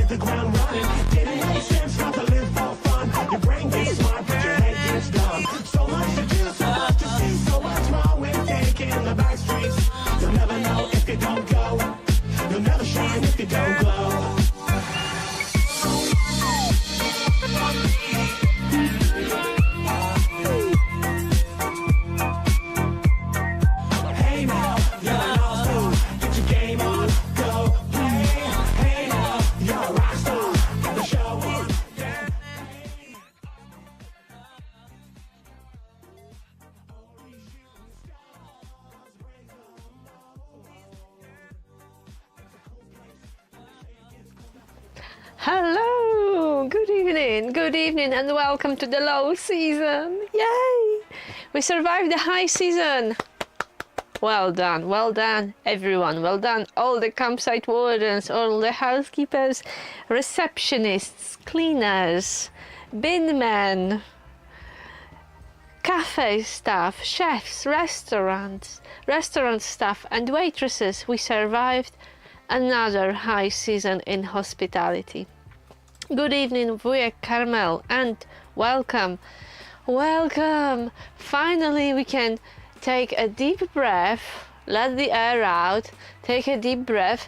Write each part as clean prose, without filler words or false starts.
hit the ground running. Didn't make sense not to live for fun. Your brain gets smart, but your head gets dumb. So much to do, so much to see, so much more when taking the back streets. You'll never know if you don't go. You'll never shine if you don't glow. Hey now, you're an all-star. Get your game on, go play. Hey now, you're a rock star. Get the show on, yeah. Hello, good evening and welcome to the low season. Yay! We survived the high season. Well done everyone, well done all the campsite wardens, all the housekeepers, receptionists, cleaners, bin men, cafe staff, chefs, restaurant staff and waitresses. We survived another high season in hospitality. Good evening, Wujek Carmel, and welcome. Finally we can take a deep breath, let the air out, take a deep breath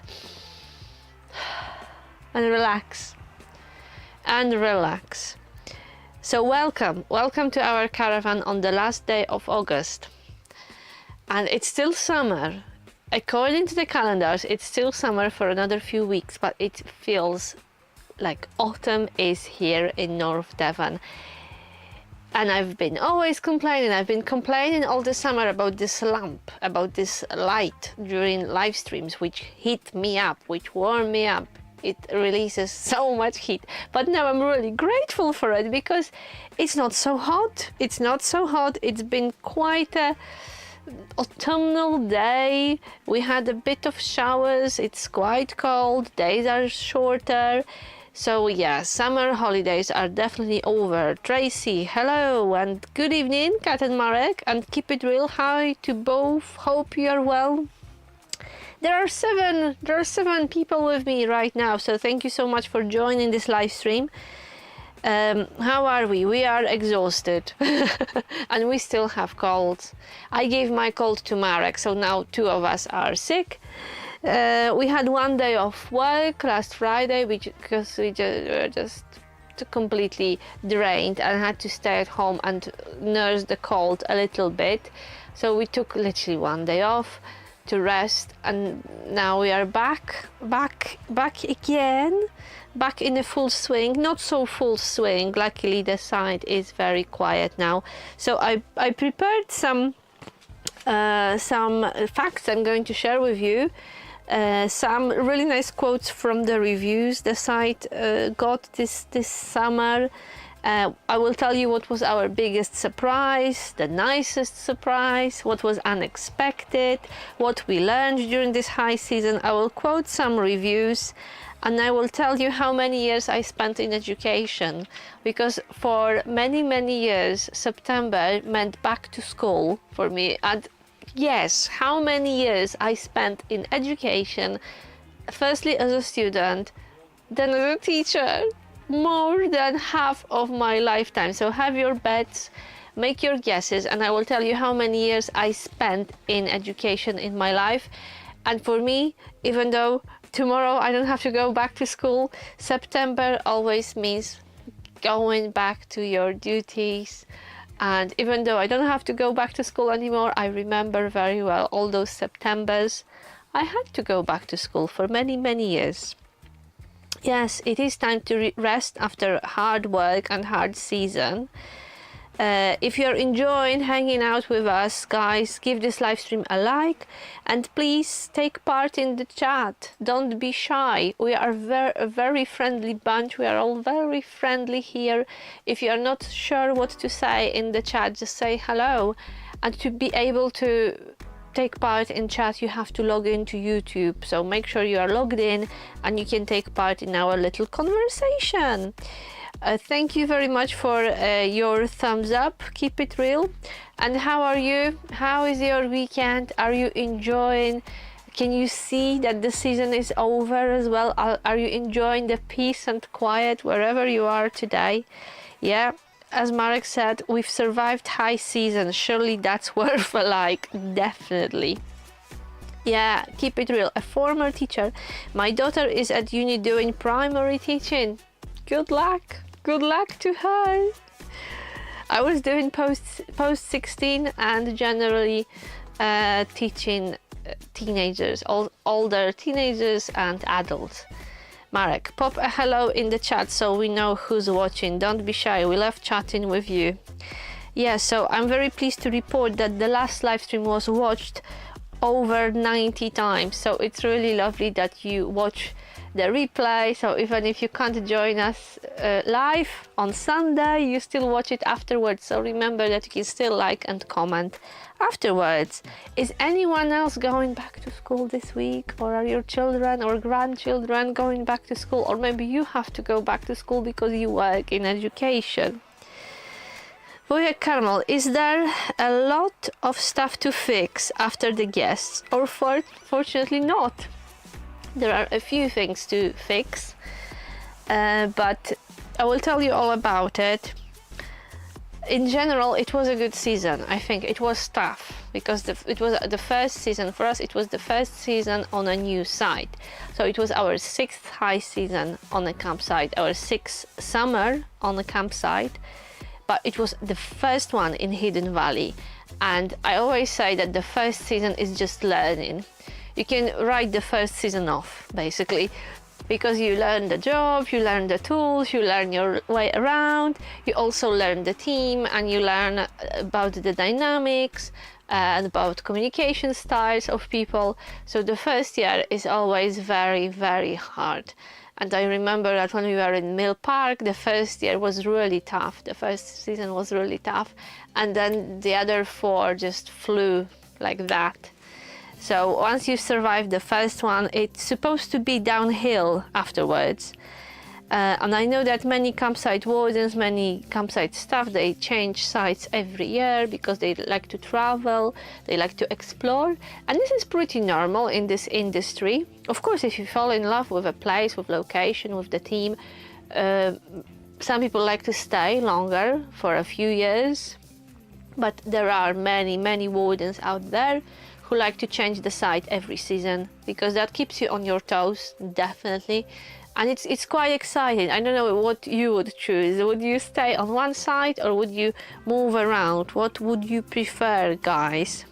and relax. So welcome to our caravan on the last day of August. And it's still summer. According to the calendars, it's still summer for another few weeks, but it feels like autumn is here in North Devon. And I've been complaining all the summer about this lamp, about this light during live streams, which heat me up, which warm me up. It releases so much heat. But now I'm really grateful for it because it's not so hot. It's been quite a autumnal day. We had a bit of showers. It's quite cold. Days are shorter. So yeah, summer holidays are definitely over. Tracy, hello and good evening. Kat and Marek, and keep it real. Hi to both. Hope you are well. There are seven people with me right now, so thank you so much for joining this live stream. How are we? We are exhausted and we still have colds. I gave my cold to Marek, so now two of us are sick. We had one day off work last Friday because we were just completely drained and had to stay at home and nurse the cold a little bit. So we took literally one day off to rest, and now we are back again, back in a full swing. Not so full swing, luckily the site is very quiet now. So I prepared some facts I'm going to share with you. Some really nice quotes from the reviews the site got this summer. I will tell you what was our biggest surprise, the nicest surprise, what was unexpected, what we learned during this high season. I will quote some reviews and I will tell you how many years I spent in education, because for many years September meant back to school for me. And yes, how many years I spent in education, firstly as a student, then as a teacher. More than half of my lifetime. So have your bets, make your guesses, and I will tell you how many years I spent in education in my life. And for me, even though tomorrow I don't have to go back to school, September always means going back to your duties. And even though I don't have to go back to school anymore, I remember very well all those Septembers I had to go back to school for many years. Yes, it is time to rest after hard work and hard season. If you're enjoying hanging out with us, guys, give this live stream a like and please take part in the chat. Don't be shy. We are a very friendly bunch. We are all very friendly here. If you are not sure what to say in the chat, just say hello. And to be able to take part in chat, you have to log into YouTube. So make sure you are logged in and you can take part in our little conversation. Thank you very much for your thumbs up. Keep it real. And how are you? How is your weekend? Are you enjoying Can you see that the season is over as well? Are you enjoying the peace and quiet wherever you are today? Yeah, as Marek said, we've survived high season. Surely that's worth a like, definitely. Yeah, keep it real. A former teacher. My daughter is at uni doing primary teaching. Good luck. Good luck to her. I was doing post 16 and generally teaching teenagers, older teenagers and adults. Marek, pop a hello in the chat so we know who's watching. Don't be shy, we love chatting with you. Yeah, so I'm very pleased to report that the last live stream was watched over 90 times. So it's really lovely that you watch the replay. So even if you can't join us live on Sunday, you still watch it afterwards. So remember that you can still like and comment afterwards. Is anyone else going back to school this week, or are your children or grandchildren going back to school, or maybe you have to go back to school because you work in education? Wojek Carmel, is there a lot of stuff to fix after the guests, or fortunately not? There are a few things to fix, but I will tell you all about it. In general, it was a good season. I think it was tough because it was the first season for us. It was the first season on a new site, so it was our 6th high season on a campsite, our 6th summer on a campsite, but it was the first one in Hidden Valley. And I always say that the first season is just learning. You can write the first season off basically, because you learn the job, you learn the tools, you learn your way around, you also learn the team, and you learn about the dynamics and about communication styles of people. So the first year is always very, very hard. And I remember that when we were in Mill Park, the first year was really tough. The first season was really tough. And then the other 4 just flew like that. So once you survive the first one, it's supposed to be downhill afterwards. And I know that many campsite wardens, many campsite staff, they change sites every year because they like to travel, they like to explore. And this is pretty normal in this industry. Of course, if you fall in love with a place, with location, with the team, some people like to stay longer for a few years. But there are many, many wardens out there who like to change the site every season because that keeps you on your toes, definitely. And it's quite exciting. I don't know what you would choose. Would you stay on one site or would you move around? What would you prefer, guys?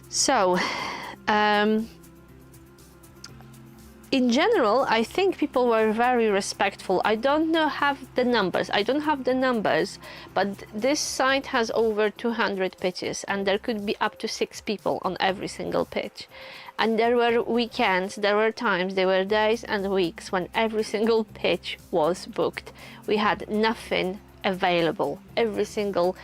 So, in general, I think people were very respectful. I don't have the numbers, but this site has over 200 pitches and there could be up to 6 people on every single pitch. And there were weekends, there were times, there were days and weeks when every single pitch was booked. We had nothing available. Every single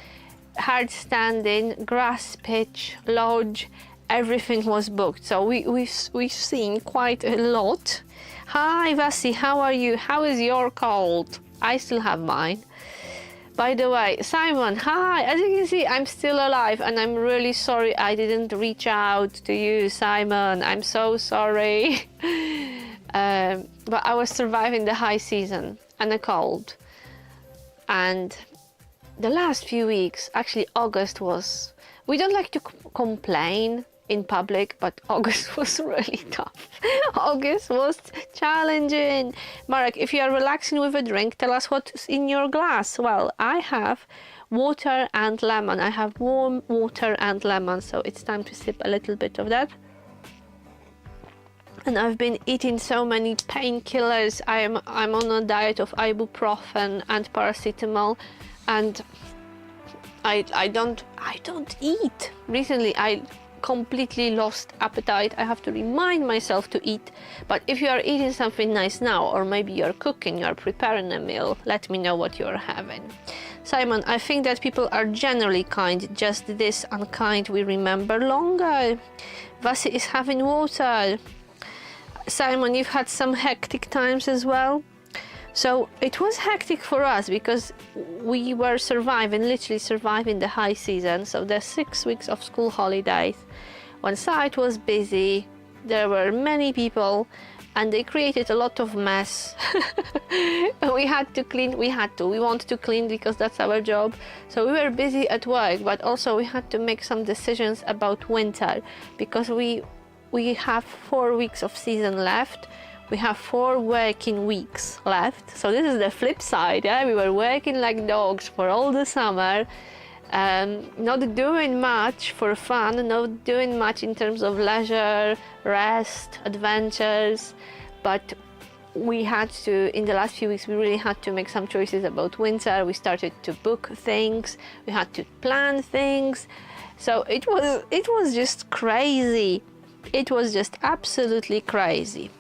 hard standing, grass pitch, lodge, everything was booked. So we've seen quite a lot. Hi Vasi, how are you? How is your cold? I still have mine. By the way, Simon, hi! As you can see, I'm still alive and I'm really sorry I didn't reach out to you, Simon. I'm so sorry. But I was surviving the high season and the cold. And the last few weeks, actually August was... We don't like to complain in public, but August was really tough. August was challenging. Marek, if you are relaxing with a drink, tell us what's in your glass. Well, I have water and lemon. I have warm water and lemon, so it's time to sip a little bit of that. And I've been eating so many painkillers. I'm on a diet of ibuprofen and paracetamol, and I don't eat. Recently I completely lost appetite. I have to remind myself to eat. But if you are eating something nice now, or maybe you're cooking, you're preparing a meal, let me know what you're having. Simon, I think that people are generally kind, just this unkind we remember longer. Vasi is having water. Simon, you've had some hectic times as well. So it was hectic for us because we were literally surviving the high season. So the 6 weeks of school holidays When site was busy, there were many people and they created a lot of mess. We had to clean, we want to clean because that's our job. So we were busy at work, but also we had to make some decisions about winter because we have 4 weeks of season left. We have 4 working weeks left. So this is the flip side. Yeah? We were working like dogs for all the summer, not doing much for fun, not doing much in terms of leisure, rest, adventures. But we had to, in the last few weeks, we really had to make some choices about winter. We started to book things. We had to plan things. So it was just crazy. It was just absolutely crazy.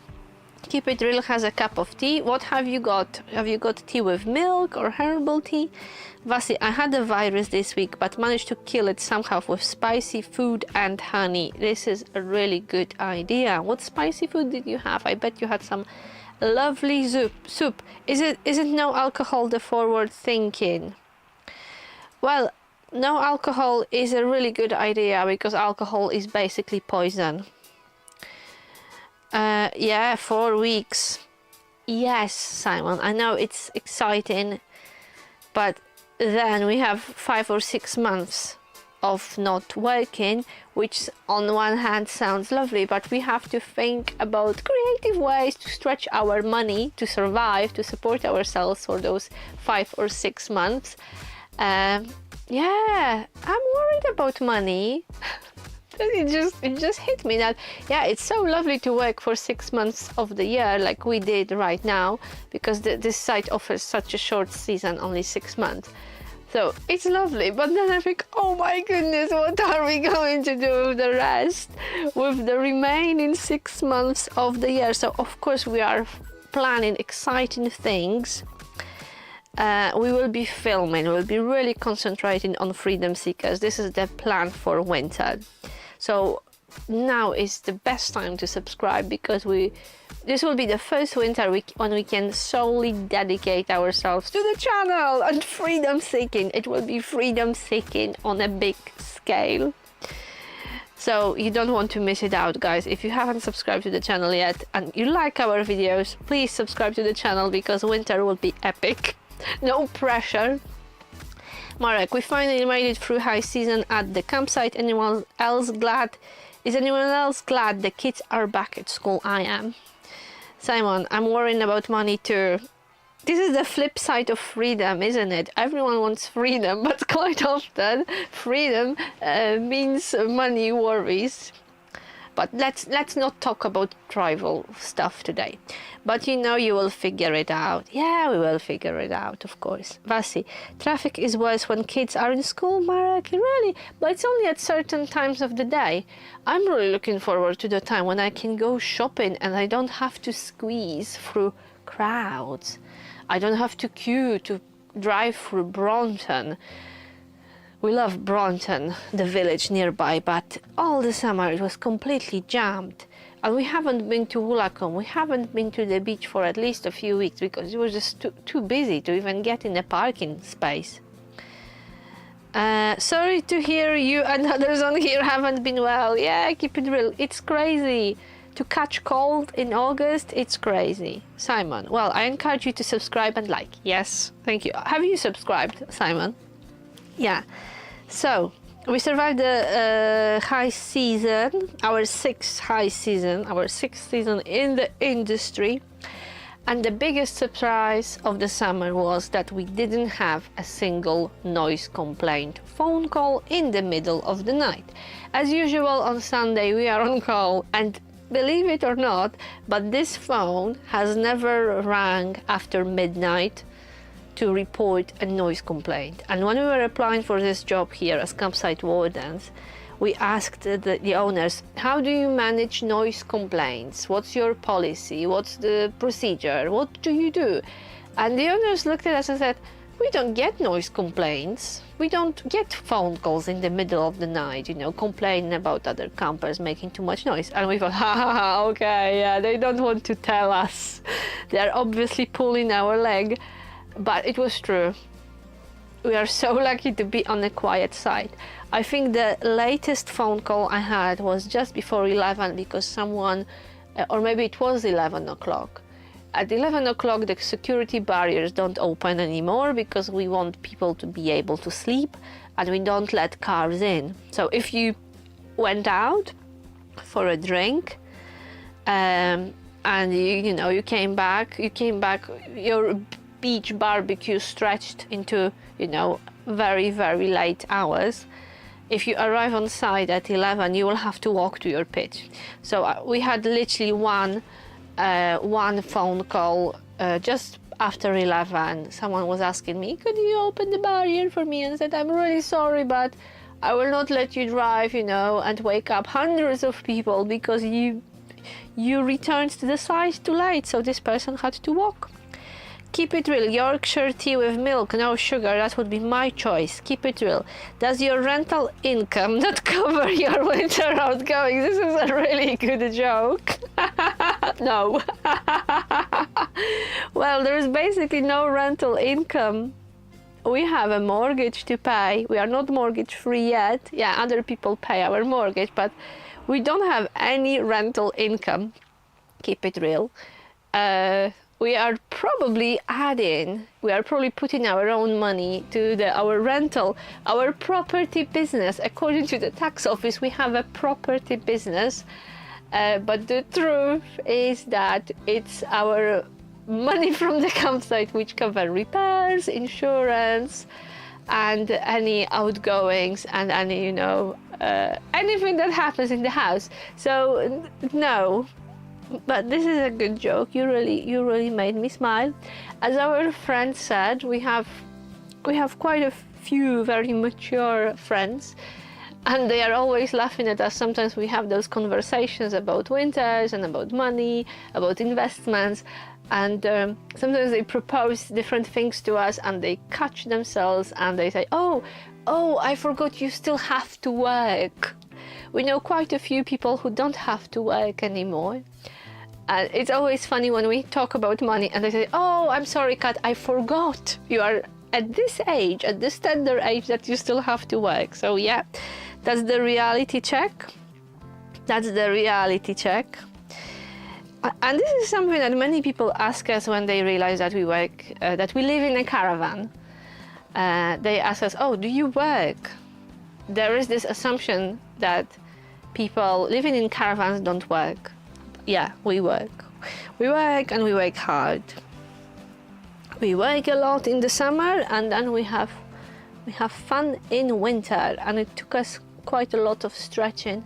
Keep It Real has a cup of tea. What have you got? Have you got tea with milk or herbal tea? Vasi, I had a virus this week, but managed to kill it somehow with spicy food and honey. This is a really good idea. What spicy food did you have? I bet you had some lovely soup. Isn't no alcohol the forward thinking? Well, no alcohol is a really good idea because alcohol is basically poison. Yeah, 4 weeks. Yes, Simon, I know it's exciting, but then we have 5 or 6 months of not working, which on one hand sounds lovely, but we have to think about creative ways to stretch our money to survive, to support ourselves for those 5 or 6 months. Yeah, I'm worried about money. It just hit me that, yeah, it's so lovely to work for 6 months of the year like we did right now, because this site offers such a short season, only 6 months. So it's lovely, but then I think, oh my goodness, what are we going to do with the rest, with the remaining 6 months of the year? So of course we are planning exciting things. We will be filming, we'll be really concentrating on Freedom Seekers. This is the plan for winter. So now is the best time to subscribe, because this will be the first winter when we can solely dedicate ourselves to the channel and freedom seeking. It will be freedom seeking on a big scale. So you don't want to miss it out, guys. If you haven't subscribed to the channel yet and you like our videos, please subscribe to the channel because winter will be epic. No pressure. Marek, we finally made it through high season at the campsite. Anyone else glad? Is anyone else glad the kids are back at school? I am. Simon, I'm worrying about money too. This is the flip side of freedom, isn't it? Everyone wants freedom, but quite often freedom means money worries. But let's not talk about trivial stuff today. But you know, you will figure it out. Yeah, we will figure it out, of course. Vasi, traffic is worse when kids are in school, Marek? Really? But it's only at certain times of the day. I'm really looking forward to the time when I can go shopping and I don't have to squeeze through crowds. I don't have to queue to drive through Bronton. We love Bronton, the village nearby, but all the summer it was completely jammed. And we haven't been to Woolacombe, we haven't been to the beach for at least a few weeks because it was just too busy to even get in a parking space. Sorry to hear you and others on here haven't been well. Yeah, keep it real. It's crazy. To catch cold in August, it's crazy. Simon, well, I encourage you to subscribe and like. Yes, thank you. Have you subscribed, Simon? Yeah. So we survived the high season, our sixth season in the industry, and the biggest surprise of the summer was that we didn't have a single noise complaint phone call in the middle of the night. As usual on Sunday we are on call, and believe it or not, but this phone has never rang after midnight to report a noise complaint. And when we were applying for this job here as campsite wardens, we asked the owners, how do you manage noise complaints? What's your policy? What's the procedure? What do you do? And the owners looked at us and said, we don't get noise complaints. We don't get phone calls in the middle of the night, you know, complaining about other campers making too much noise. And we thought, ha, okay, yeah, they don't want to tell us. They're obviously pulling our leg. But it was true. We are so lucky to be on the quiet side. I think the latest phone call I had was just before 11 because someone, or maybe it was 11 o'clock. At 11 o'clock, the security barriers don't open anymore because we want people to be able to sleep and we don't let cars in. So if you went out for a drink and you came back, your beach barbecue stretched into, very, very late hours. If you arrive on site at 11, you will have to walk to your pitch. So we had literally one phone call just after 11. Someone was asking me, could you open the barrier for me? And I said, I'm really sorry, but I will not let you drive, and wake up hundreds of people because you returned to the site too late. So this person had to walk. Keep it real. Yorkshire tea with milk, no sugar. That would be my choice. Keep it real. Does your rental income not cover your winter outgoings? This is a really good joke. No. Well, there's basically no rental income. We have a mortgage to pay. We are not mortgage free yet. Yeah, other people pay our mortgage, but we don't have any rental income. Keep it real. We are probably putting our own money to our rental, our property business. According to the tax office, we have a property business, but the truth is that it's our money from the campsite which cover repairs, insurance, and any outgoings and any, anything that happens in the house. So no. But this is a good joke. You really made me smile. As our friend said, we have quite a few very mature friends, and they are always laughing at us. Sometimes we have those conversations about winters and about money, about investments, and sometimes they propose different things to us, and they catch themselves and they say, "Oh, I forgot you still have to work." We know quite a few people who don't have to work anymore. And it's always funny when we talk about money and they say, "Oh, I'm sorry, Kat, I forgot. You are at this age, at this tender age that you still have to work." So yeah, that's the reality check. That's the reality check. And this is something that many people ask us when they realize that we work, that we live in a caravan. They ask us, "Oh, do you work?" There is this assumption that people living in caravans don't work. Yeah, we work. We work and we work hard. We work a lot in the summer and then we have fun in winter, and it took us quite a lot of stretching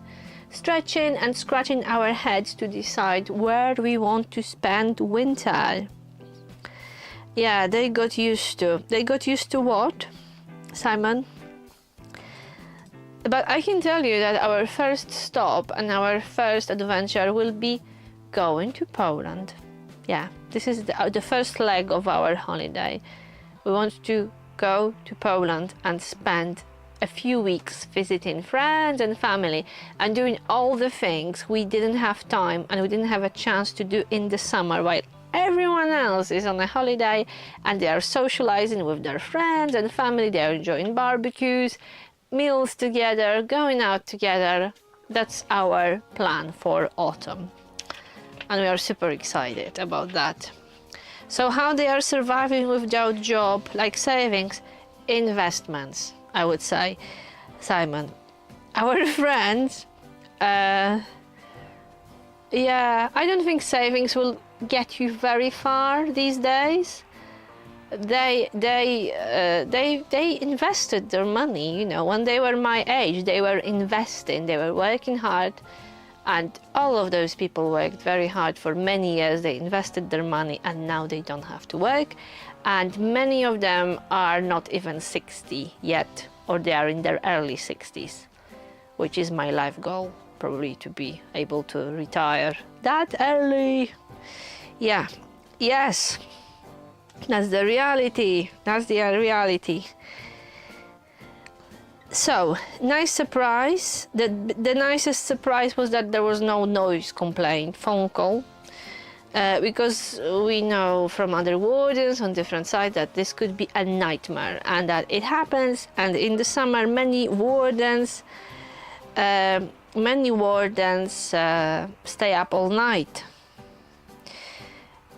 and scratching our heads to decide where we want to spend winter. Yeah, they got used to what, Simon? But I can tell you that our first stop and our first adventure will be going to Poland. Yeah, this is the first leg of our holiday. We want to go to Poland and spend a few weeks visiting friends and family and doing all the things we didn't have time and we didn't have a chance to do in the summer while everyone else is on a holiday and they are socializing with their friends and family. They are enjoying barbecues, meals together, going out together. That's our plan for autumn, and we are super excited about that. So how they are surviving without job, like savings, investments, I would say, Simon. Our friends, yeah, I don't think savings will get you very far these days. They invested their money, when they were my age. They were investing, they were working hard, and all of those people worked very hard for many years. They invested their money and now they don't have to work, and many of them are not even 60 yet, or they are in their early 60s, which is my life goal, probably to be able to retire that early. Yeah, yes. That's the reality. That's the reality. So, nice surprise. The nicest surprise was that there was no noise complaint phone call. because we know from other wardens on different sites that this could be a nightmare and that it happens. And in the summer, many wardens stay up all night.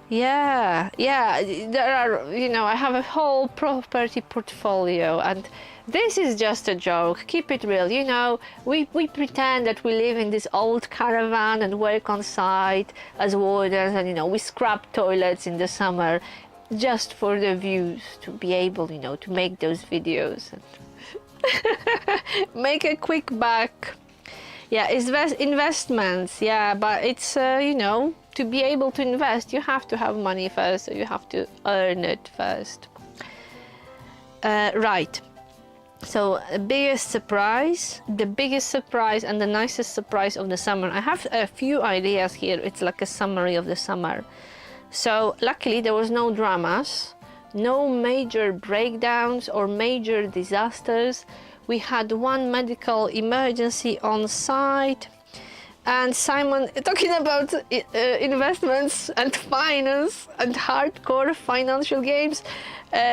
Yeah, there are, you know, I have a whole property portfolio, and this is just a joke. Keep it real, you know. We pretend that we live in this old caravan and work on site as wardens, and, you know, we scrub toilets in the summer just for the views, to be able, you know, to make those videos and make a quick buck. Yeah, investments, yeah, but it's, you know, to be able to invest, you have to have money first, so you have to earn it first. Right. So the biggest surprise and the nicest surprise of the summer. I have a few ideas here. It's like a summary of the summer. So luckily there was no dramas, no major breakdowns or major disasters. We had one medical emergency on site. And Simon, talking about investments and finance and hardcore financial games,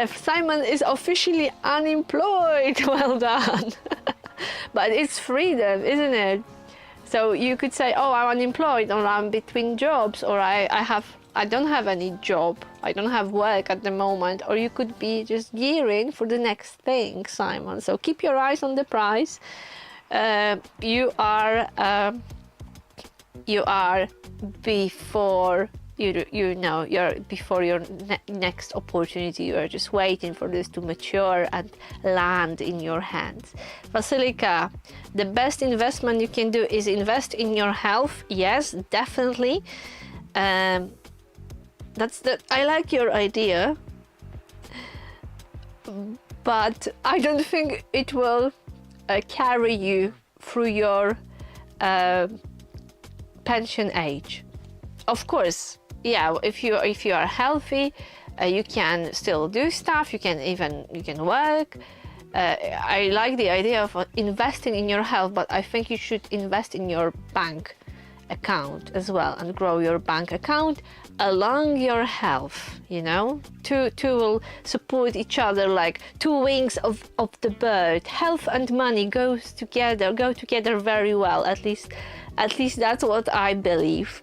Simon is officially unemployed. Well done. But it's freedom, isn't it? So you could say, oh, I'm unemployed, or I'm between jobs, or I don't have any job, I don't have work at the moment, or you could be just gearing for the next thing, Simon. So keep your eyes on the prize. You are before you're before your next opportunity. You are just waiting for this to mature and land in your hands. Basilica, the best investment you can do is invest in your health. Yes, definitely. I like your idea, but I don't think it will carry you through your pension age. Of course, yeah, if you are healthy, you can still do stuff, you can work. I like the idea of investing in your health, but I think you should invest in your bank account as well and grow your bank account along your health, you know. Two will support each other like two wings of the bird. Health and money go together very well. At least that's what I believe.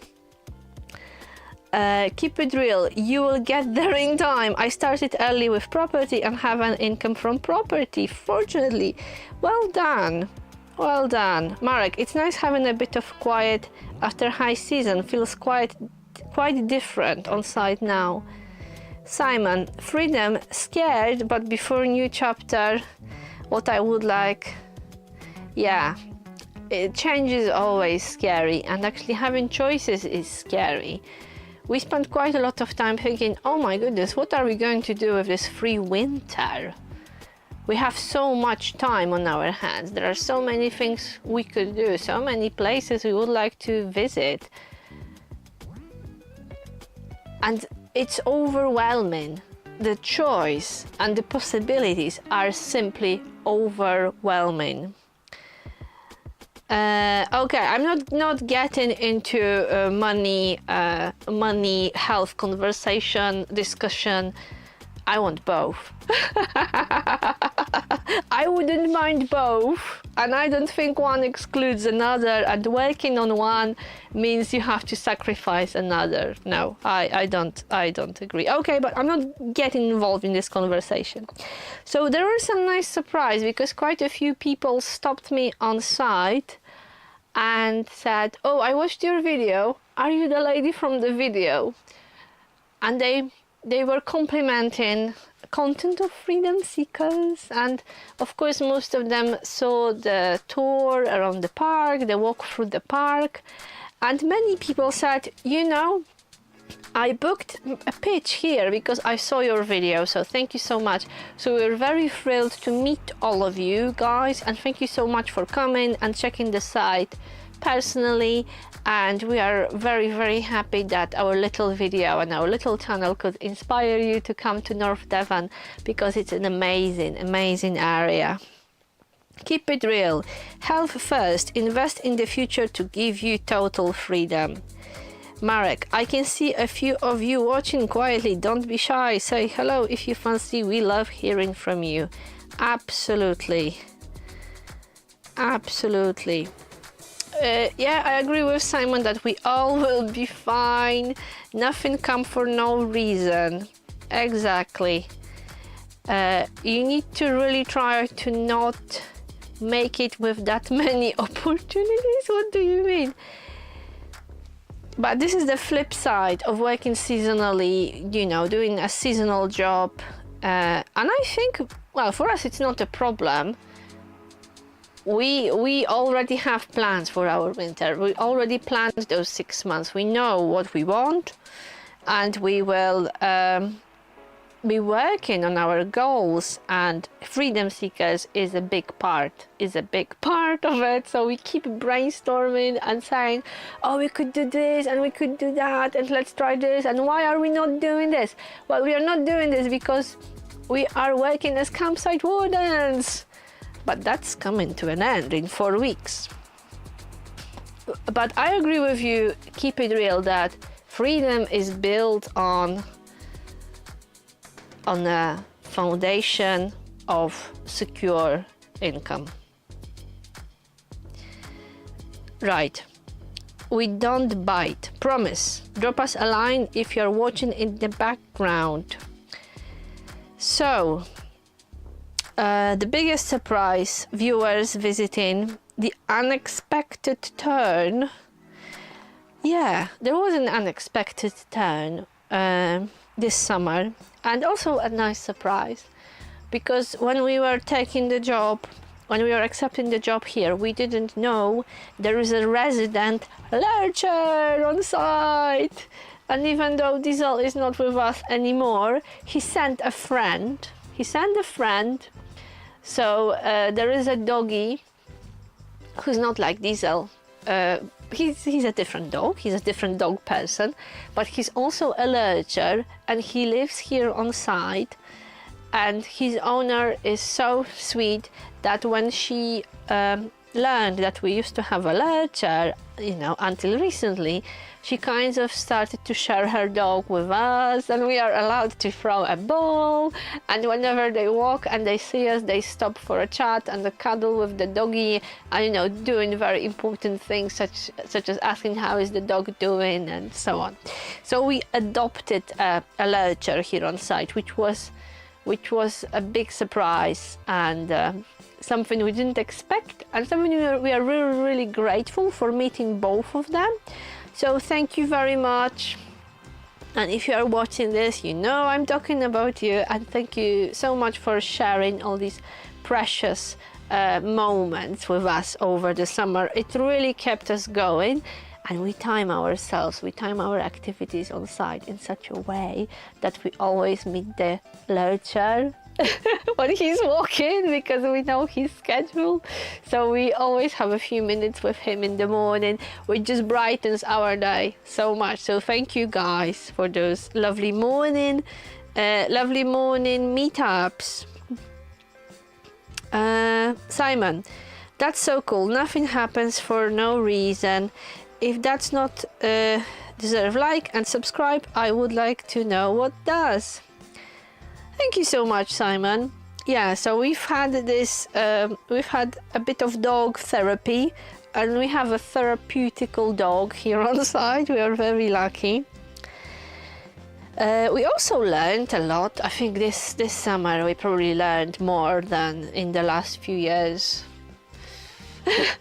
Keep it real, you will get there in time. I started early with property and have an income from property, fortunately. Well done. Well done. Marek, it's nice having a bit of quiet after high season. Feels quite different on site now. Simon, freedom, scared, but before new chapter, what I would like. Yeah, change is always scary, and actually having choices is scary. We spent quite a lot of time thinking, oh my goodness, what are we going to do with this free winter? We have so much time on our hands. There are so many things we could do, so many places we would like to visit. And it's overwhelming. The choice and the possibilities are simply overwhelming. Okay, I'm not getting into money, health conversation, discussion. I want both. I wouldn't mind both, and I don't think one excludes another, and working on one means you have to sacrifice another. No, I don't agree. Okay, but I'm not getting involved in this conversation. So there was some nice surprise, because quite a few people stopped me on site and said, oh, I watched your video. Are you the lady from the video? And they were complimenting content of freedom seekers, and of course most of them saw the tour around the park, the walk through the park, and many people said, you know, I booked a pitch here because I saw your video, so thank you so much. So we're very thrilled to meet all of you guys, and thank you so much for coming and checking the site personally. And we are very, very happy that our little video and our little channel could inspire you to come to North Devon, because it's an amazing, amazing area. Keep it real. Health first. Invest in the future to give you total freedom. Marek, I can see a few of you watching quietly. Don't be shy. Say hello if you fancy. We love hearing from you. Absolutely. Absolutely. Yeah, I agree with Simon that we all will be fine. Nothing come for no reason. Exactly. You need to really try to not make it with that many opportunities. What do you mean? But this is the flip side of working seasonally, you know, doing a seasonal job. And I think, well, for us, it's not a problem. We already have plans for our winter. We already planned those 6 months. We know what we want, and we will be working on our goals, and Freedom Seekers is a big part of it. So we keep brainstorming and saying, oh, we could do this and we could do that, and let's try this, and why are we not doing this? Well, we are not doing this because we are working as campsite wardens, but that's coming to an end in 4 weeks. But I agree with you, keep it real, that freedom is built on a foundation of secure income. Right, we don't bite, promise. Drop us a line if you're watching in the background. So, the biggest surprise, viewers visiting, the unexpected turn. Yeah, there was an unexpected turn this summer, and also a nice surprise, because when we were taking the job, when we were accepting the job here, we didn't know there is a resident lurcher on site. And even though Diesel is not with us anymore, he sent a friend. So there is a doggy who's not like Diesel. He's a different dog. He's a different dog person, but he's also a lurcher, and he lives here on site. And his owner is so sweet that when she learned that we used to have a lurcher, you know, until recently, she kind of started to share her dog with us, and we are allowed to throw a ball. And whenever they walk and they see us, they stop for a chat and a cuddle with the doggy, and, you know, doing very important things such as asking how is the dog doing and so on. So we adopted a lurcher here on site, which was a big surprise, and something we didn't expect, and something we are really, really grateful for meeting both of them. So thank you very much. And if you are watching this, you know I'm talking about you, and thank you so much for sharing all these precious moments with us over the summer. It really kept us going, and we time ourselves, we time our activities on site in such a way that we always meet the lurcher when he's walking, because we know his schedule. So we always have a few minutes with him in the morning, which just brightens our day so much. So thank you guys for those lovely morning meetups. Simon, that's so cool. Nothing happens for no reason. If that's not deserve like and subscribe, I would like to know what does. Thank you so much, Simon. Yeah, so we've had this, we've had a bit of dog therapy, and we have a therapeutical dog here on site. We are very lucky. We also learned a lot. I think this summer we probably learned more than in the last few years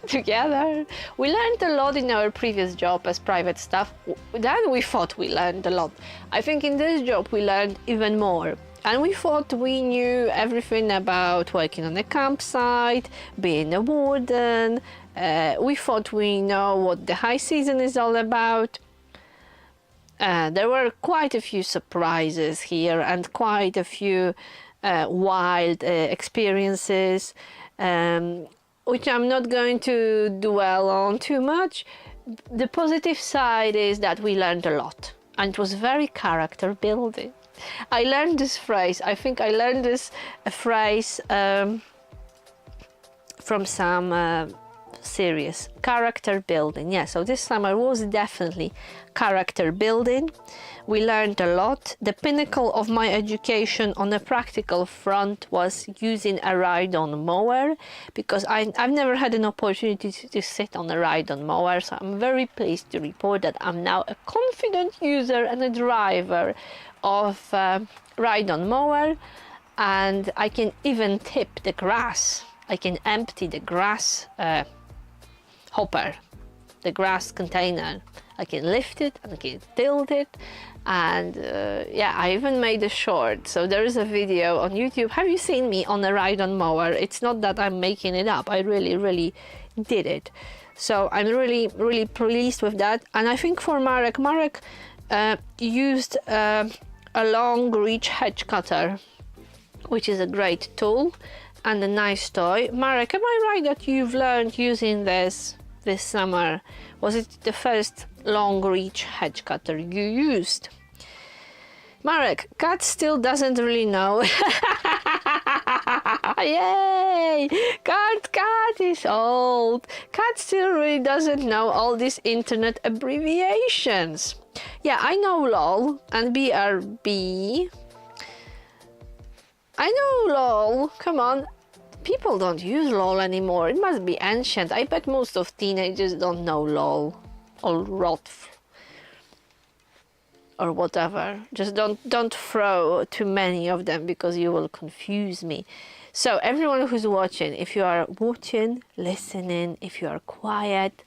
together. We learned a lot in our previous job as private staff. Then we thought we learned a lot. I think in this job we learned even more. And we thought we knew everything about working on a campsite, being a warden. We thought we know what the high season is all about. There were quite a few surprises here, and quite a few wild experiences, which I'm not going to dwell on too much. The positive side is that we learned a lot, and it was very character building. I learned this phrase. I think I learned this phrase from some series, character building. Yeah, so this summer was definitely character building. We learned a lot. The pinnacle of my education on a practical front was using a ride-on mower, because I've never had an opportunity to sit on a ride-on mower, so I'm very pleased to report that I'm now a confident user and a driver of ride-on mower, and I can even tip the grass. I can empty the grass hopper, the grass container. I can lift it and I can tilt it, and yeah, I even made a short. So there is a video on YouTube. Have you seen me on a ride-on mower? It's not that I'm making it up. I really did it. So I'm really pleased with that. And I think for Marek used a long reach hedge cutter, which is a great tool and a nice toy. Marek, am I right that you've learned using this summer? Was it the first long reach hedge cutter you used? Marek, Kat still doesn't really know. Yay! Kat is old. Kat still really doesn't know all these internet abbreviations. Yeah, I know LOL and BRB. I know LOL, come on. People don't use LOL anymore. It must be ancient. I bet most of teenagers don't know LOL or ROTF or whatever. Just don't throw too many of them, because you will confuse me. So everyone who's watching, if you are watching, listening, if you are quiet,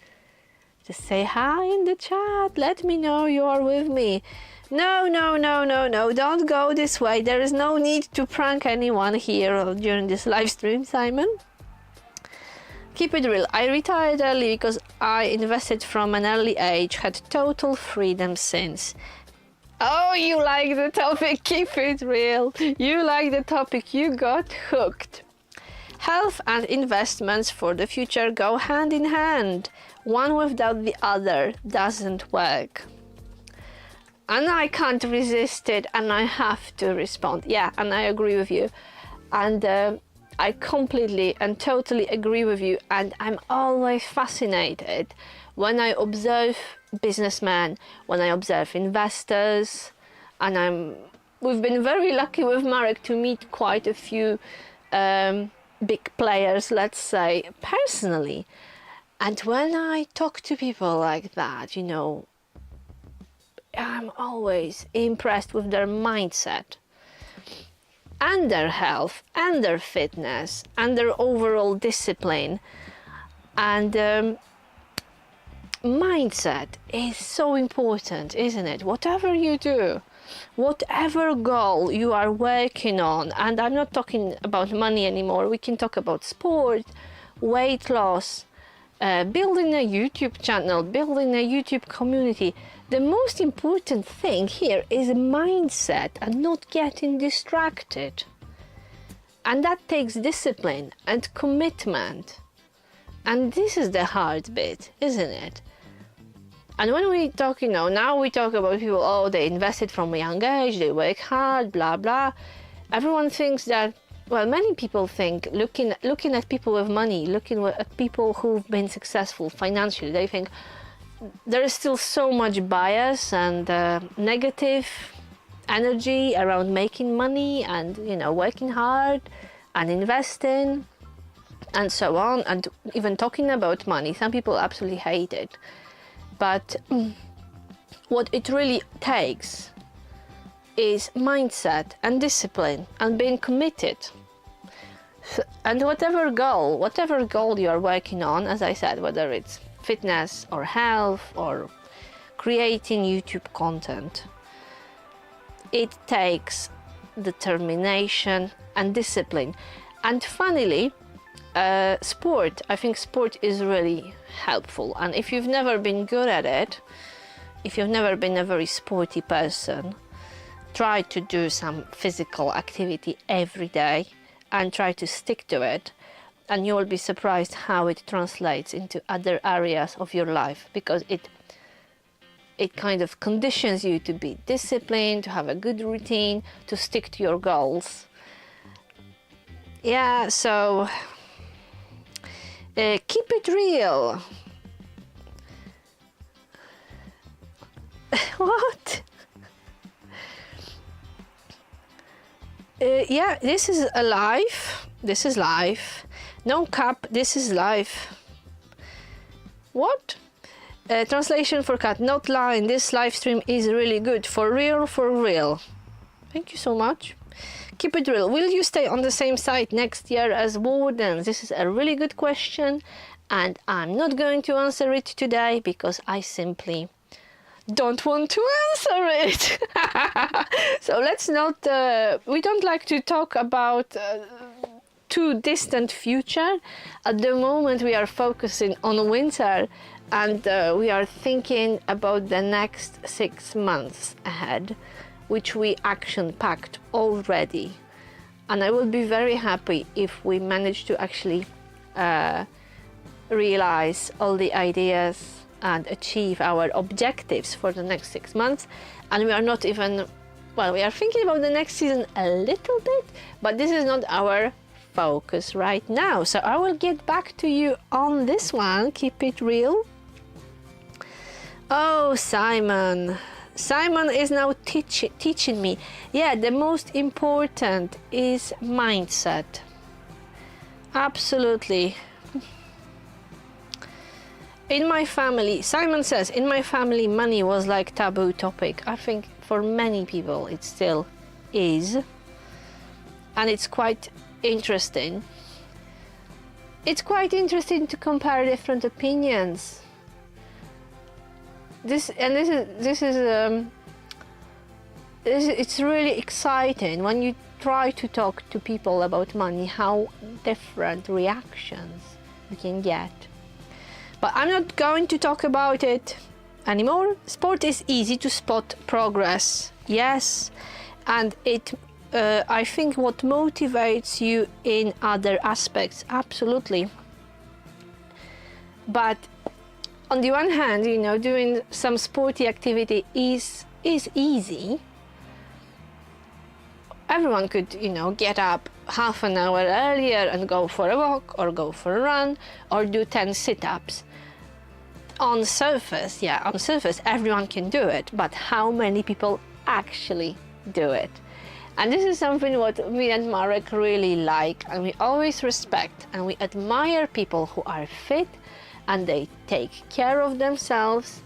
just say hi in the chat. Let me know you are with me. No, don't go this way. There is no need to prank anyone here during this live stream, Simon. Keep it real. I retired early because I invested from an early age, had total freedom since. Oh, you like the topic. Keep it real. You like the topic. You got hooked. Health and investments for the future go hand in hand. One without the other doesn't work. And I can't resist it, and I have to respond. Yeah, and I agree with you. And I completely and totally agree with you. And I'm always fascinated when I observe businessmen, when I observe investors, and we've been very lucky with Marek to meet quite a few big players, let's say, personally. And when I talk to people like that, you know, I'm always impressed with their mindset and their health and their fitness and their overall discipline. And mindset is so important, isn't it? Whatever you do, whatever goal you are working on, and I'm not talking about money anymore, we can talk about sport, weight loss, building a YouTube channel, building a YouTube community. The most important thing here is mindset and not getting distracted. And that takes discipline and commitment. And this is the hard bit, isn't it? And when we talk, you know, now we talk about people, oh, they invested from a young age, they work hard, blah, blah. Everyone thinks that, well, many people think, looking at people with money, looking at people who've been successful financially, they think there is still so much bias and negative energy around making money and, you know, working hard and investing and so on, and even talking about money. Some people absolutely hate it. But what it really takes is mindset and discipline and being committed. And whatever goal you are working on, as I said, whether it's fitness or health or creating YouTube content, it takes determination and discipline. And funnily, sport, I think sport is really helpful. And if you've never been good at it, if you've never been a very sporty person, try to do some physical activity every day and try to stick to it, and you will be surprised how it translates into other areas of your life, because it kind of conditions you to be disciplined, to have a good routine, to stick to your goals. Yeah, so Keep it real. What? Yeah, this is alive. This is live. No cap, this is live. What? Translation for cat, not lying. This live stream is really good. For real, for real. Thank you so much. Keep it real. Will you stay on the same site next year as wardens? This is a really good question, and I'm not going to answer it today because I simply don't want to answer it. So let's not, we don't like to talk about too distant future. At the moment we are focusing on winter, and we are thinking about the next 6 months ahead, which we action-packed already. And I will be very happy if we manage to actually realize all the ideas and achieve our objectives for the next 6 months. And we are not even, well, we are thinking about the next season a little bit, but this is not our focus right now. So I will get back to you on this one. Keep it real. Oh, Simon. Simon is now teaching me. Yeah, the most important is mindset. Absolutely. In my family, Simon says, in my family, money was like taboo topic. I think for many people it still is. And it's quite interesting. It's quite interesting to compare different opinions. It's really exciting when you try to talk to people about money, how different reactions you can get. But I'm not going to talk about it anymore. Sport is easy to spot progress, yes, and it I think what motivates you in other aspects, absolutely. But on the one hand, you know, doing some sporty activity is easy. Everyone could, you know, get up half an hour earlier and go for a walk or go for a run or do 10 sit-ups. On surface, yeah, on surface everyone can do it, but how many people actually do it? And this is something what me and Marek really like, and we always respect and we admire people who are fit and they take care of themselves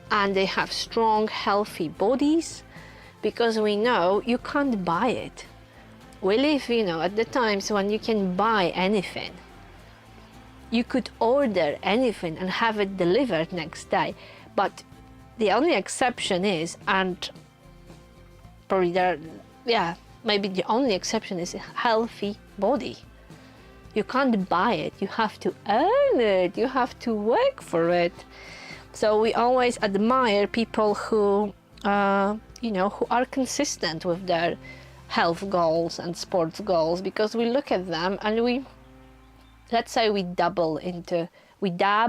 and they have strong, healthy bodies, because we know you can't buy it. We live, you know, at the times when you can buy anything. You could order anything and have it delivered next day. But the only exception is, and probably there, yeah, maybe the only exception is a healthy body. You can't buy it, you have to earn it, you have to work for it. So we always admire people who, you know, who are consistent with their health goals and sports goals, because we look at them and we, let's say we dab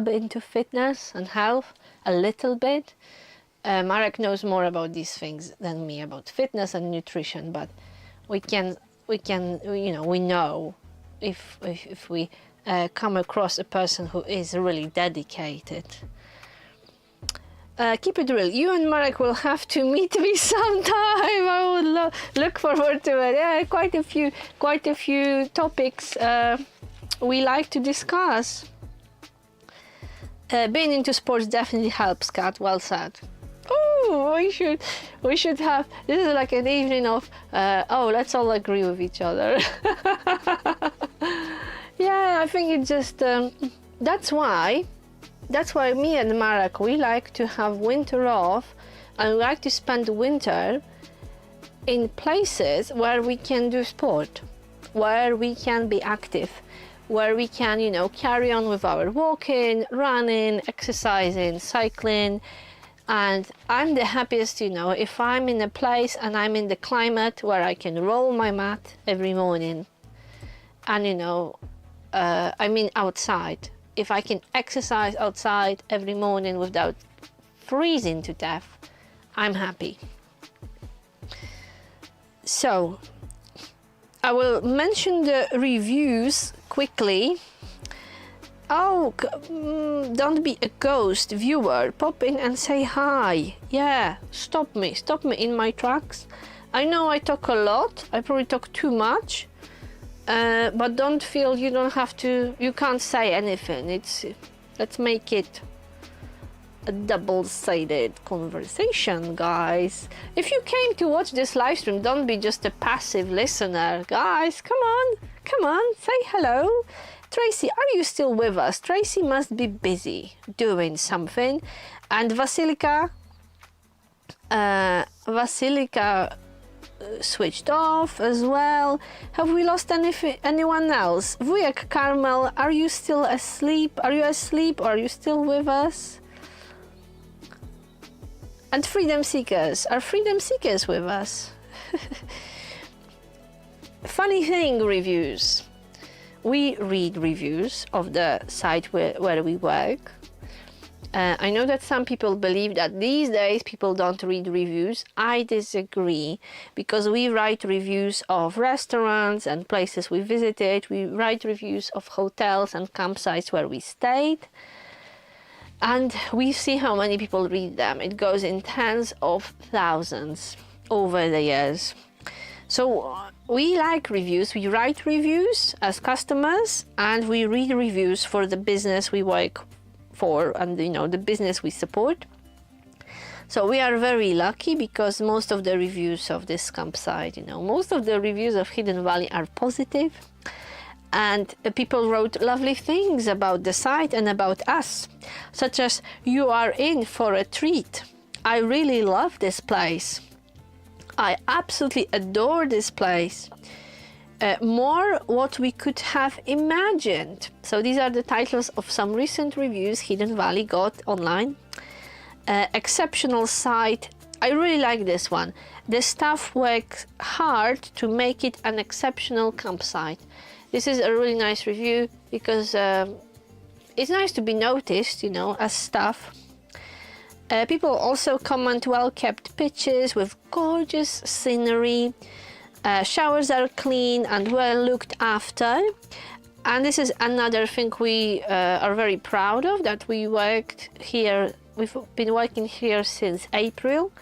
into fitness and health a little bit. Marek knows more about these things than me about fitness and nutrition, but we can, you know, we know if we come across a person who is really dedicated. Keep it real. You and Marek will have to meet me sometime. I would look forward to it. Yeah, quite a few topics we like to discuss. Being into sports definitely helps, Kat. Well said. Oh, we should have. This is like an evening of. Oh, let's all agree with each other. Yeah, I think it just. That's why me and Marek, we like to have winter off, and we like to spend winter in places where we can do sport, where we can be active, where we can, you know, carry on with our walking, running, exercising, cycling. And I'm the happiest, you know, if I'm in a place and I'm in the climate where I can roll my mat every morning. And, you know, I mean outside. If I can exercise outside every morning without freezing to death, I'm happy. So, I will mention the reviews quickly. Oh, don't be a ghost viewer. Pop in and say hi. Yeah, stop me in my tracks. I know I talk a lot. I probably talk too much. But don't feel you don't have to. You can't say anything. Let's make it a double-sided conversation, guys. If you came to watch this live stream, don't be just a passive listener. Guys, come on, say hello. Tracy, are you still with us? Tracy must be busy doing something. And Vasilika switched off as well. Have we lost anyone else? Wujek Carmel, are you still asleep? Are you asleep or are you still with us? And Freedom Seekers, are Freedom Seekers with us? Funny thing, reviews. We read reviews of the site where we work. I know that some people believe that these days people don't read reviews. I disagree, because we write reviews of restaurants and places we visited. We write reviews of hotels and campsites where we stayed. And we see how many people read them. It goes in tens of thousands over the years. So we like reviews. We write reviews as customers, and we read reviews for the business we work for and the business we support. So we are very lucky, because most of the reviews of this campsite, most of the reviews of Hidden Valley are positive. And people wrote lovely things about the site and about us, such as, "You are in for a treat. I really love this place. I absolutely adore this place. More what we could have imagined." So these are the titles of some recent reviews Hidden Valley got online. Exceptional site. I really like this one. The staff works hard to make it an exceptional campsite. This is a really nice review, because it's nice to be noticed, as staff. People also comment well-kept pitches with gorgeous scenery. Showers are clean and well looked after. And this is another thing we are very proud of, that we worked here. We've been working here since April,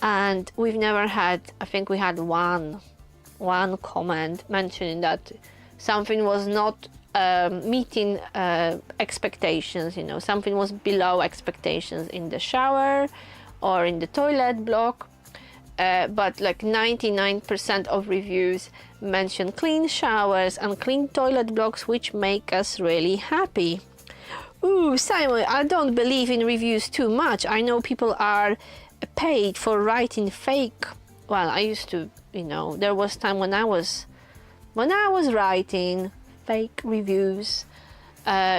and we've never had, I think we had one comment mentioning that something was not meeting expectations, something was below expectations in the shower or in the toilet block. But like 99% of reviews mention clean showers and clean toilet blocks, which make us really happy. Ooh, Simon, I don't believe in reviews too much. I know people are paid for writing fake. Well, I used to, there was time when I was writing fake reviews,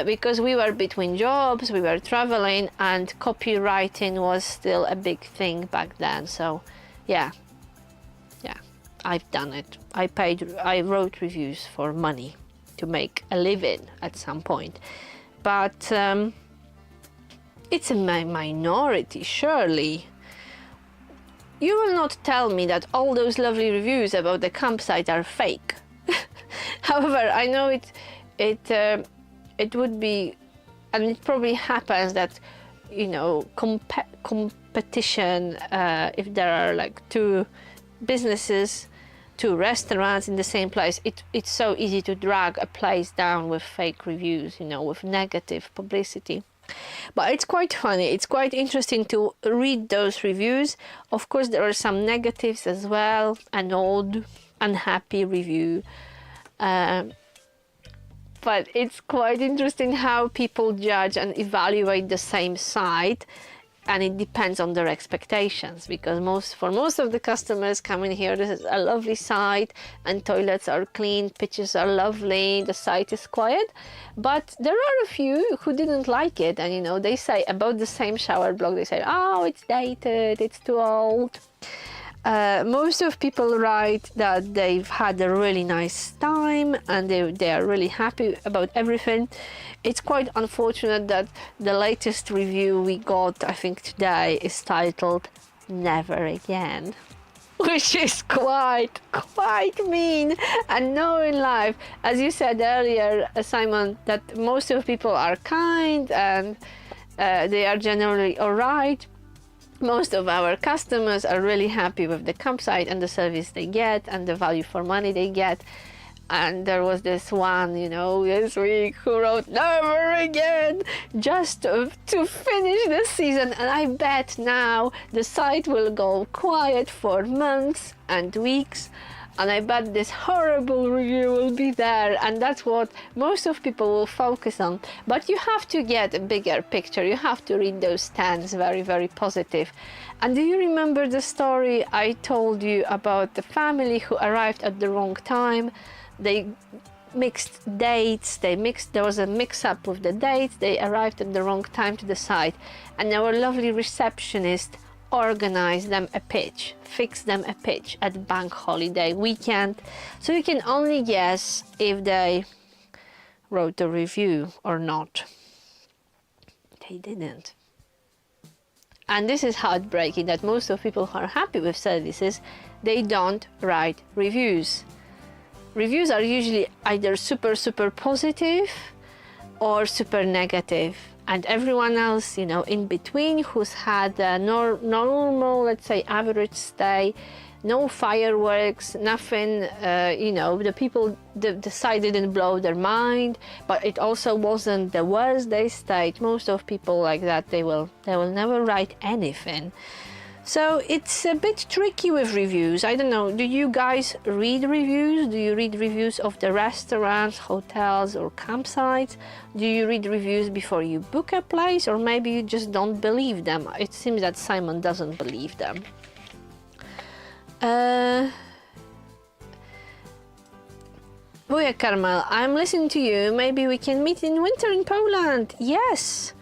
because we were between jobs, we were traveling, and copywriting was still a big thing back then. So yeah, I've done it. I wrote reviews for money to make a living at some point, but it's a minority, surely. You will not tell me that all those lovely reviews about the campsite are fake. However, I know it would be, and it probably happens that, competition, if there are like two businesses, two restaurants in the same place, it's so easy to drag a place down with fake reviews, with negative publicity. But it's quite funny, it's quite interesting to read those reviews. Of course, there are some negatives as well, an old, unhappy review. But it's quite interesting how people judge and evaluate the same site, and it depends on their expectations, because for most of the customers coming here, this is a lovely site and toilets are clean, pitches are lovely, the site is quiet. But there are a few who didn't like it, and they say about the same shower block, they say, "Oh, it's dated, it's too old." Most of people write that they've had a really nice time and they are really happy about everything. It's quite unfortunate that the latest review we got, I think today, is titled "Never Again." which is quite mean. And knowing life, as you said earlier, Simon, that most of people are kind and they are generally all right. Most of our customers are really happy with the campsite and the service they get and the value for money they get. And there was this one, this week who wrote never again, just to finish the season. And I bet now the site will go quiet for months and weeks. And I bet this horrible review will be there, and that's what most of people will focus on. But you have to get a bigger picture. You have to read those 10s very, very positive. And do you remember the story I told you about the family who arrived at the wrong time? They mixed dates, there was a mix-up with the dates, they arrived at the wrong time to the site, and our lovely receptionist organize them a pitch, fix them a pitch at bank holiday weekend. So you can only guess if they wrote a review or not. They didn't. And this is heartbreaking that most of people who are happy with services, they don't write reviews. Reviews are usually either super, super positive or super negative. And everyone else, in between, who's had a normal, let's say, average stay, no fireworks, nothing, the people, the site didn't blow their mind, but it also wasn't the worst they stayed. Most of people like that, they will never write anything. So it's a bit tricky with reviews. I don't know, do you guys read reviews? Do you read reviews of the restaurants, hotels or campsites? Do you read reviews before you book a place, or maybe you just don't believe them? It seems that Simon doesn't believe them. Wujek Karmel, I'm listening to you. Maybe we can meet in winter in Poland. Yes.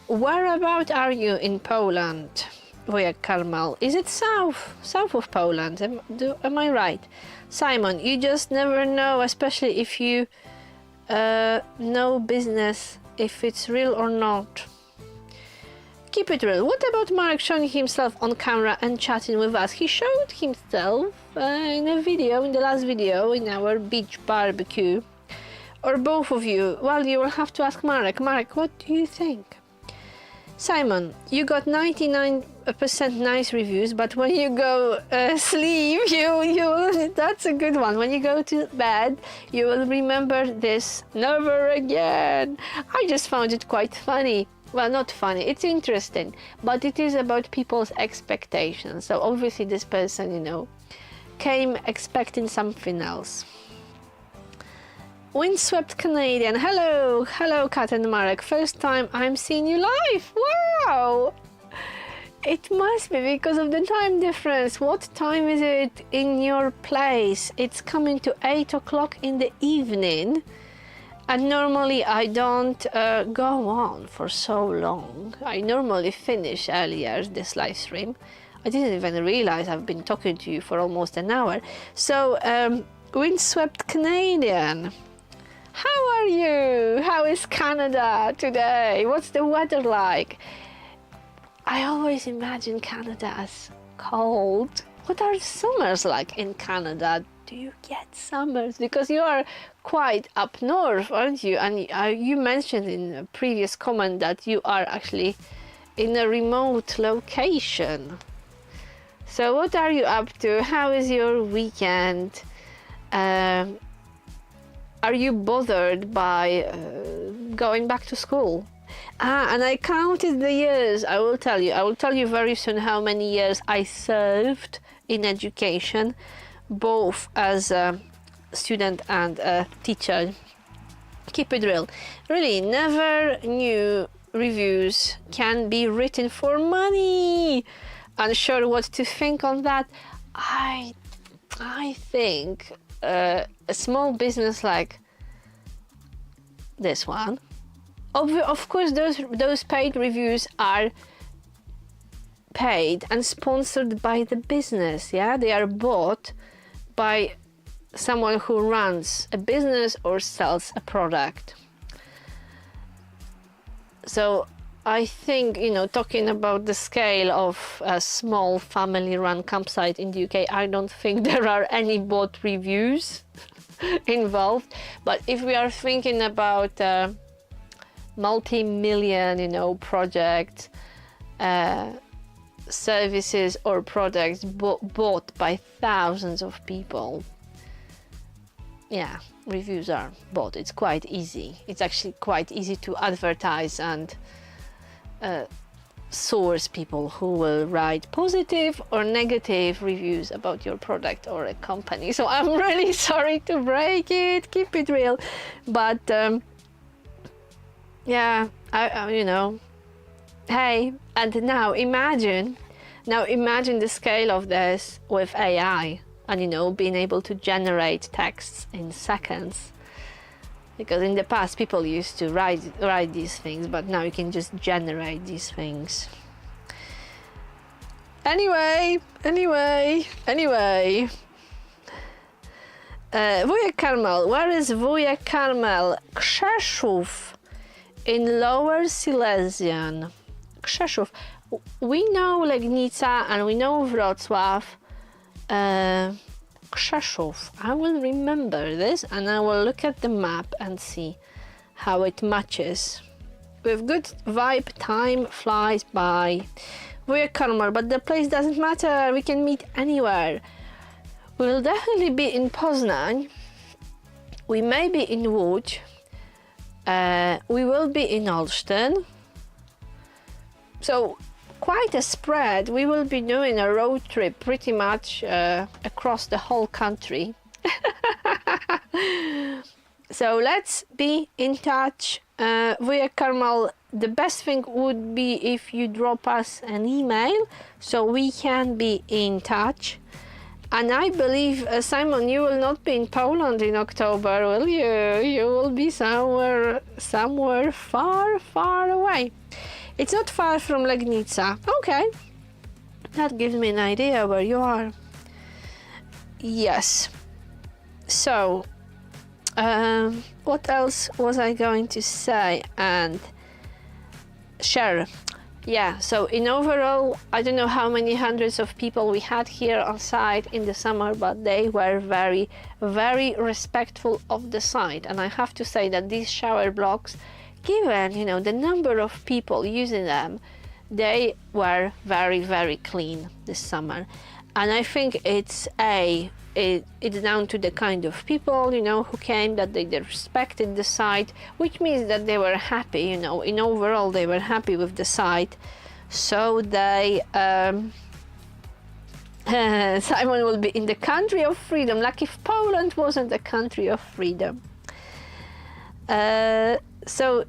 Whereabout are you in Poland? Wujek Karmel, is it south of Poland? Am I right? Simon, you just never know, especially if you know business, if it's real or not. Keep it real. What about Marek showing himself on camera and chatting with us? He showed himself in a video, in the last video, in our beach barbecue. Or both of you. Well, you will have to ask Marek. Marek, what do you think? Simon, you got 99% nice reviews, but when you go sleep, you that's a good one. When you go to bed, you will remember this never again. I just found it quite funny. Well, not funny, it's interesting, but it is about people's expectations. So obviously this person, came expecting something else. Windswept Canadian, hello Kat and Marek, first time I'm seeing you live, wow! It must be because of the time difference. What time is it in your place? It's coming to 8 o'clock in the evening, and normally I don't go on for so long. I normally finish earlier this live stream. I didn't even realize I've been talking to you for almost an hour. So, Windswept Canadian, how are you? How is Canada today? What's the weather like? I always imagine Canada as cold. What are summers like in Canada? Do you get summers? Because you are quite up north, aren't you? And you mentioned in a previous comment that you are actually in a remote location. So what are you up to? How is your weekend? Are you bothered by going back to school? And I counted the years. I will tell you very soon how many years I served in education, both as a student and a teacher. Keep it real. Really, never knew reviews can be written for money. Unsure what to think on that. I think a small business like this one, of course those paid reviews are paid and sponsored by the business, yeah, they are bought by someone who runs a business or sells a product. So I think, you know, talking about the scale of a small family-run campsite in the UK, I don't think there are any bot reviews involved. But if we are thinking about multi-million, you know, project, services or products bought by thousands of people, yeah, reviews are bought. It's quite easy. It's actually quite easy to advertise and source people who will write positive or negative reviews about your product or a company. So I'm really sorry to break it, keep it real, but yeah, I you know, hey, and now imagine the scale of this with AI and, you know, being able to generate texts in seconds. Because in the past people used to write these things, but now you can just generate these things. Anyway. Wujek Karmel. Where is Wujek Karmel? Krzeszów in Lower Silesian. Krzeszów. We know Legnica and we know Wrocław. Krzeszów. I will remember this and I will look at the map and see how it matches. With good vibe, time flies by. We're Karmel, but the place doesn't matter. We can meet anywhere. We'll definitely be in Poznań. We may be in Łódź. We will be in Olsztyn. So quite a spread. We will be doing a road trip pretty much across the whole country. So let's be in touch. Wujek Karmel, the best thing would be if you drop us an email so we can be in touch. And I believe, Simon, you will not be in Poland in October, will you? You will be somewhere far, far away. It's not far from Legnica. Okay, that gives me an idea where you are. Yes. So, what else was I going to say and share? Yeah, so in overall, I don't know how many hundreds of people we had here on site in the summer, but they were very, very respectful of the site. And I have to say that these shower blocks, given, you know, the number of people using them, they were very, very clean this summer. And I think it's down to the kind of people, you know, who came, that they respected the site, which means that they were happy, you know, in overall they were happy with the site. So they Simon will be in the country of freedom, like if Poland wasn't a country of freedom. So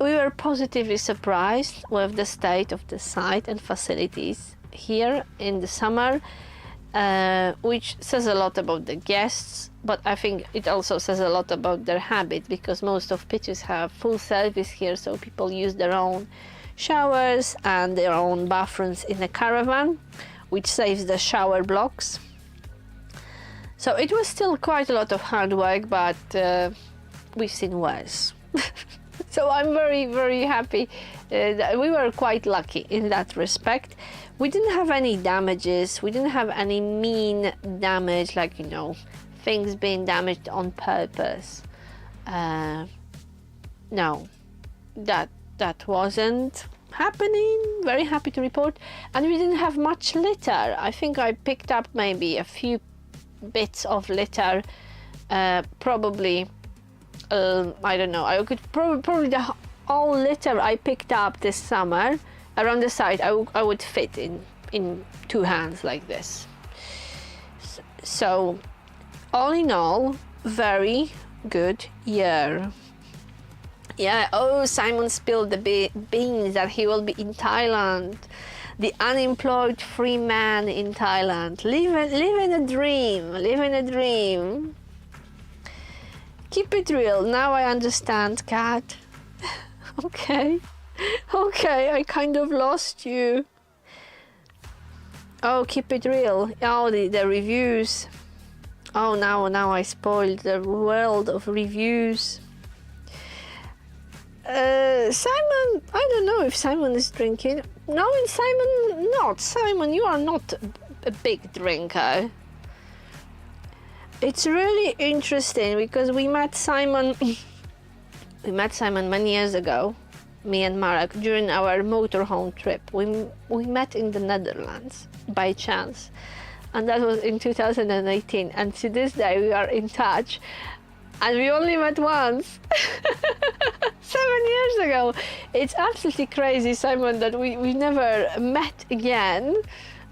we were positively surprised with the state of the site and facilities here in the summer, which says a lot about the guests, but I think it also says a lot about their habit, because most of pitches have full service here, so people use their own showers and their own bathrooms in the caravan, which saves the shower blocks. So it was still quite a lot of hard work, but we've seen worse. So I'm very, very happy that we were quite lucky in that respect. We didn't have any damages. We didn't have any mean damage, like, you know, things being damaged on purpose. No, that wasn't happening. Very happy to report. And we didn't have much litter. I think I picked up maybe a few bits of litter, probably. I don't know, I could probably the all litter I picked up this summer around the site, I would fit in two hands like this. So all in all, very good year. Yeah, oh, Simon spilled the beans that he will be in Thailand. The unemployed free man in Thailand. Living a dream. Keep it real. Now I understand, Kat. Okay, I kind of lost you. Oh, keep it real. Oh, the reviews. Oh, now I spoiled the world of reviews. Simon, I don't know if Simon is drinking. No, Simon, not. Simon, you are not a big drinker. It's really interesting because we met Simon many years ago, me and Marek, during our motorhome trip. We met in the Netherlands by chance, and that was in 2018, and to this day we are in touch, and we only met once 7 years ago. It's absolutely crazy, Simon, that we never met again,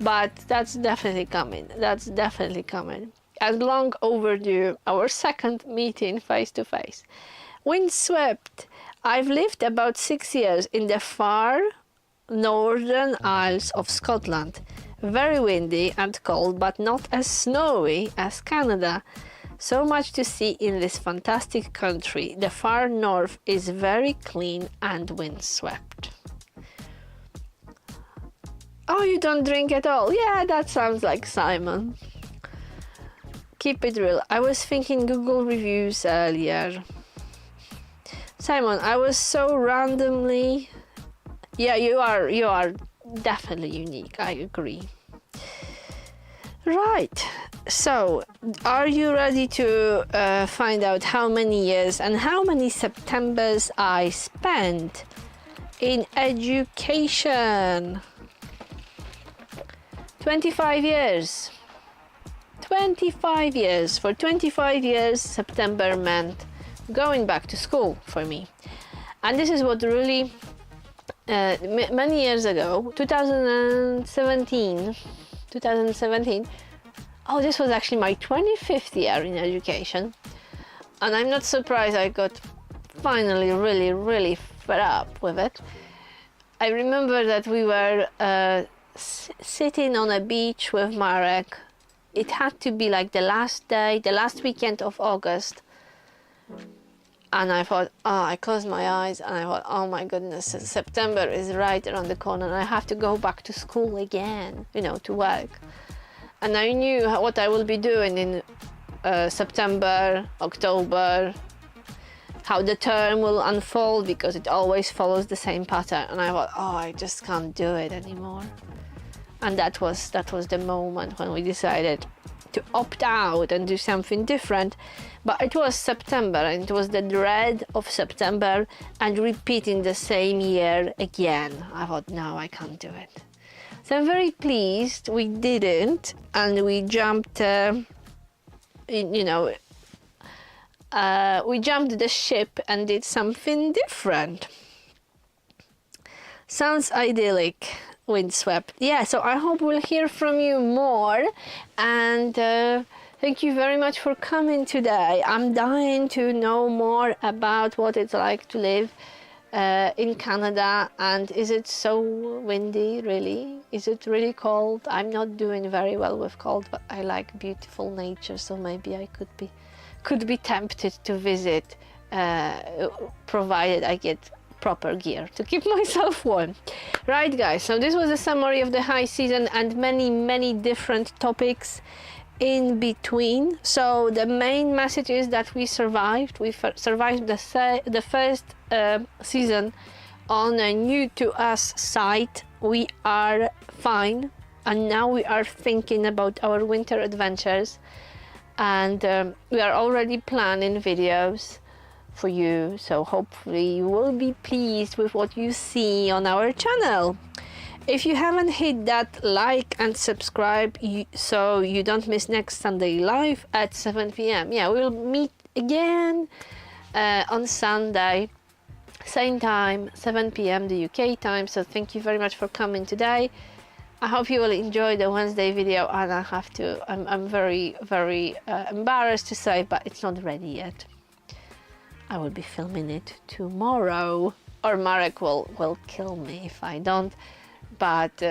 but that's definitely coming. That's definitely coming. And long overdue, our second meeting face to face. Windswept. I've lived about 6 years in the far northern Isles of Scotland. Very windy and cold, but not as snowy as Canada. So much to see in this fantastic country. The far north is very clean and windswept. Oh, you don't drink at all? Yeah, that sounds like Simon. Keep it real. I was thinking Google reviews earlier. Simon, I was so randomly... Yeah, you are definitely unique, I agree. Right, so are you ready to find out how many years and how many Septembers I spent in education? 25 years. 25 years. For 25 years, September meant going back to school for me. And this is what really, many years ago, 2017, oh, this was actually my 25th year in education. And I'm not surprised I got finally really fed up with it. I remember that we were sitting on a beach with Marek. It had to be like the last day, the last weekend of August. And I thought, I closed my eyes and I thought, oh my goodness, September is right around the corner and I have to go back to school again, to work. And I knew what I will be doing in September, October, how the term will unfold because it always follows the same pattern. And I thought, I just can't do it anymore. And that was the moment when we decided to opt out and do something different. But it was September and it was the dread of September and repeating the same year again. I thought, no, I can't do it. So I'm very pleased we didn't, and we jumped, we jumped the ship and did something different. Sounds idyllic. Windswept. Yeah, so I hope we'll hear from you more, and thank you very much for coming today. I'm dying to know more about what it's like to live in Canada, and is it so windy, really? Is it really cold? I'm not doing very well with cold, but I like beautiful nature, so maybe I could be tempted to visit, provided I get proper gear to keep myself warm. Right, guys, so this was a summary of the high season and many different topics in between. So the main message is that we survived. We survived the first season on a new to us site. We are fine, and now we are thinking about our winter adventures, and we are already planning videos for you, so hopefully you will be pleased with what you see on our channel. If you haven't hit that like and subscribe so you don't miss next Sunday live at 7 p.m. Yeah, we'll meet again on Sunday, same time, 7 p.m. the UK time. So thank you very much for coming today. I hope you will enjoy the Wednesday video, and I'm very embarrassed to say, but it's not ready yet. I will be filming it tomorrow, or Marek will kill me if I don't, but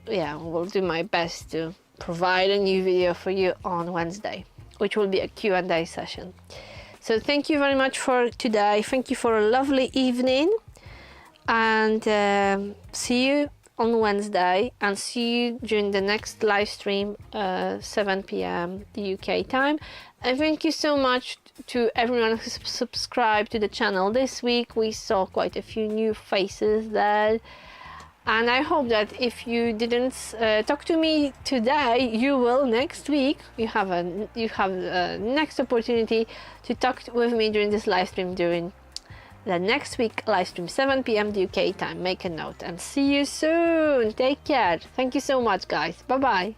yeah, we'll do my best to provide a new video for you on Wednesday, which will be a Q&A session. So thank you very much for today. Thank you for a lovely evening, and see you on Wednesday, and see you during the next live stream, 7 p.m. the UK time. And thank you so much to everyone who subscribed to the channel this week. We saw quite a few new faces there. And I hope that if you didn't talk to me today, you will next week. You have a next opportunity to talk with me during this live stream during the next week live stream, 7 p.m. the UK time. Make a note and see you soon. Take care. Thank you so much, guys. Bye bye.